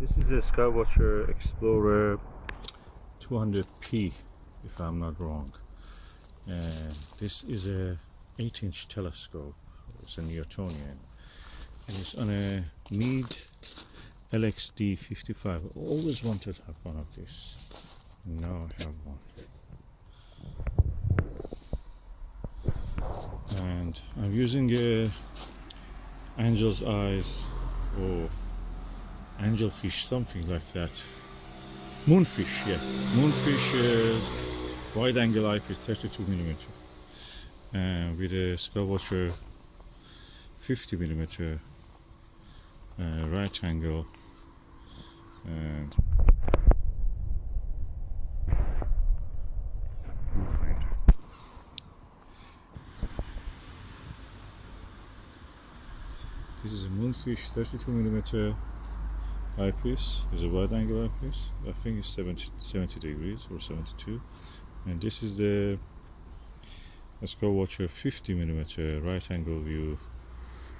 This is a Sky-Watcher Explorer-200P, if I'm not wrong. This is a 8-inch telescope. It's a Newtonian, and it's on a Meade LXD55. I always wanted to have one of these. Now I have one. And I'm using a angel's eyes or angelfish, something like that. Moonfish, yeah. Moonfish wide angle eyepiece, 32mm, with a Skywatcher 50mm right angle. This is a Moonfish 32mm eyepiece. It's a wide angle eyepiece. I think it's 70 degrees or 72. And this is the Skywatcher 50mm right angle view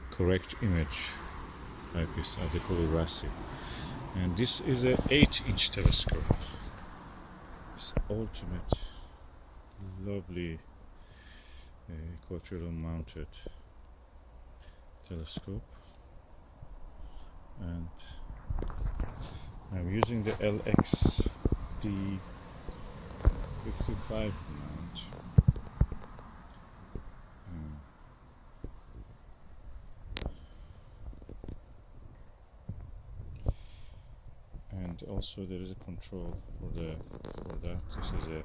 correct image eyepiece, as they call it, RASI. And this is a 8-inch telescope. It's ultimate, lovely equatorial mounted telescope. And I'm using the LXD55 mount. And also there is a control for that. This is a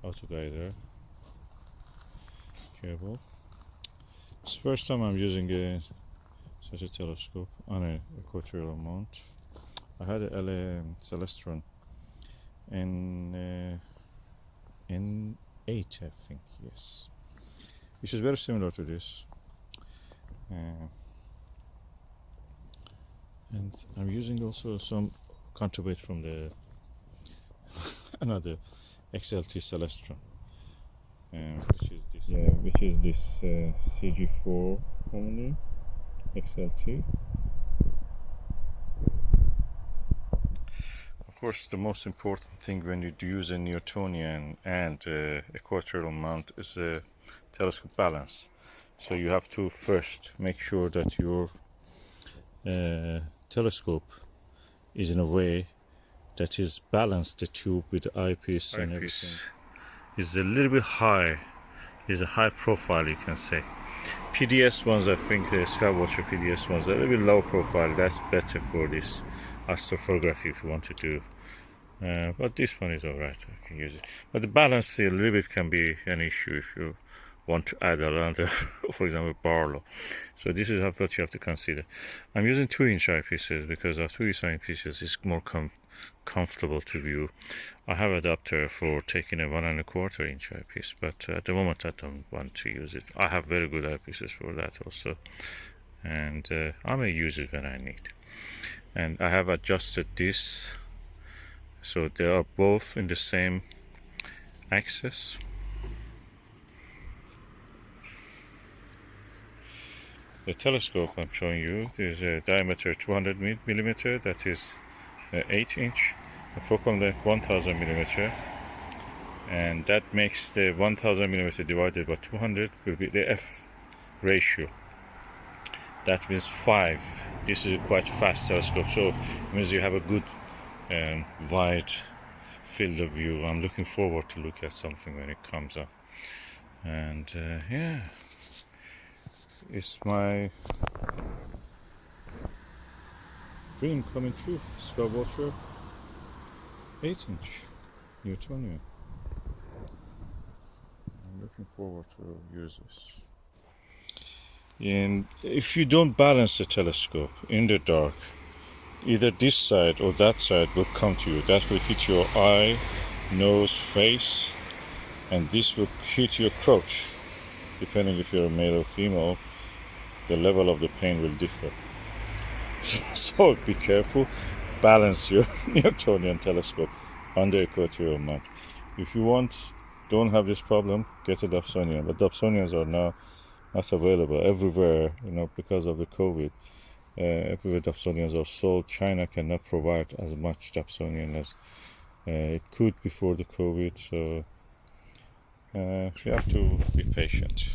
auto guider cable. It's the first time I'm using such a telescope on an equatorial mount. I had a Celestron N8, I think, yes, which is very similar to this. And I'm using also some counterweight from the another XLT Celestron, which is this CG4 only XLT. Of course, the most important thing when you do use a Newtonian and equatorial mount is a telescope balance. So you have to first make sure that your telescope is in a way that is balanced, the tube with the eyepiece and everything is a little bit high, is a high profile, you can say. PDS ones, I think the Skywatcher PDS ones are a little bit low profile. That's better for this astrophotography if you want to do. But this one is alright, I can use it. But the balance a little bit can be an issue if you want to add another, for example, Barlow. So this is what you have to consider. I'm using 2-inch eyepieces because our 2-inch eyepieces is more comfortable to view. I have adapter for taking a 1.25-inch eyepiece, but at the moment I don't want to use it. I have very good eyepieces for that also, and I may use it when I need. And I have adjusted this so they are both in the same axis. The telescope I'm showing you is a diameter 200mm, that is 8-inch, a focal length 1000mm, and that makes the 1000mm divided by 200 will be the F ratio. That means 5. This is a quite fast telescope, so it means you have a good wide field of view. I'm looking forward to look at something when it comes up. And yeah, it's my dream coming true. Skywatcher 8-inch Newtonian. I'm looking forward to use this. And if you don't balance the telescope in the dark, either this side or that side will come to you. That will hit your eye, nose, face, and this will hit your crotch. Depending if you're a male or female, the level of the pain will differ. So be careful, balance your Newtonian telescope on the equatorial mount. If you don't have this problem, get a Dobsonian, but Dobsonians are now not available everywhere, because of the COVID. everywhere Dobsonians are sold. China cannot provide as much Dobsonian as it could before the COVID, so you have to be patient.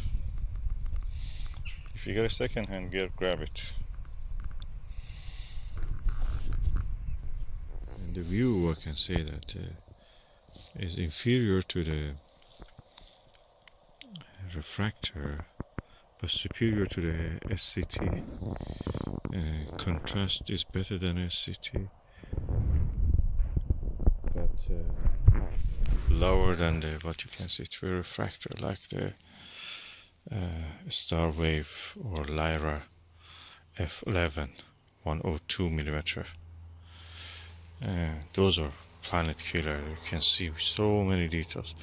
If you get a second-hand gear, grab it. And the view, I can say that is inferior to the refractor, but superior to the SCT. Contrast is better than SCT, but lower than the what you can see through a refractor, like the Star Wave or Lyra F11 102 millimeter. Those are planet killer. You can see so many details.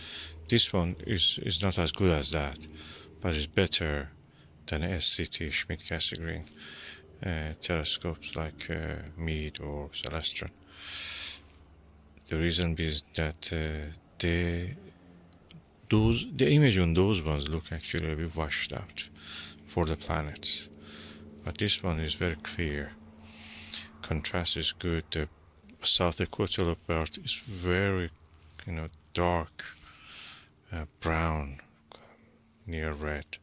This one is not as good as that, but it's better than SCT Schmidt-Cassegrain telescopes like Meade or Celestron. The reason is that the image on those ones look actually a bit washed out for the planets, but this one is very clear. Contrast is good. The south equatorial part is very, dark brown, near red,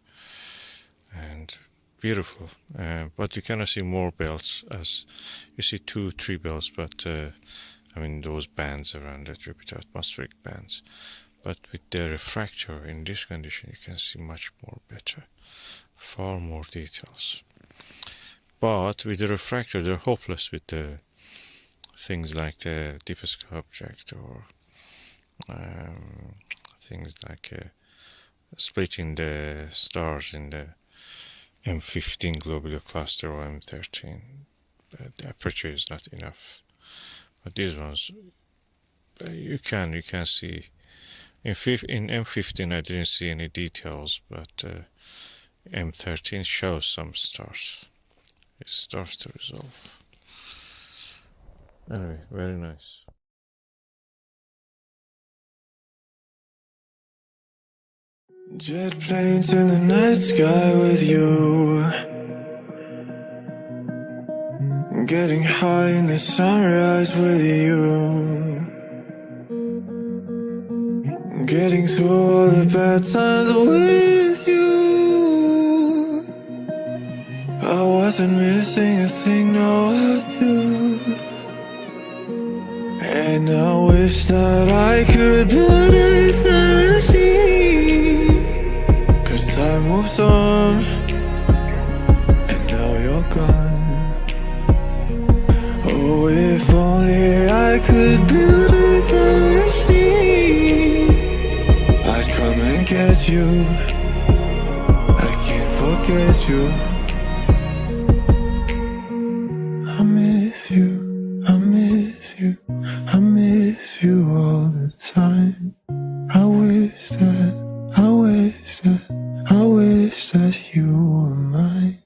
and beautiful. But you cannot see more belts, as you see 2-3 belts, but those bands around the Jupiter, atmospheric bands. But with the refractor in this condition, you can see much more better, far more details. But with the refractor, they're hopeless with the things like the deepest object, or things like splitting the stars in the M15 globular cluster or M13. The aperture is not enough. But these ones, you can see. In M15 I didn't see any details, but M13 shows some stars. It starts to resolve. Anyway, very nice. Jet planes in the night sky with you, getting high in the sunrise with you, getting through all the bad times with you. I wasn't missing a thing, no I do. And I wish that I could put a time machine, 'cause time moves on, and now you're gone. Oh, if only I could build a time machine, I'd come and get you. I can't forget you. I miss you, I miss you, I miss you all the time. I wish that you were mine.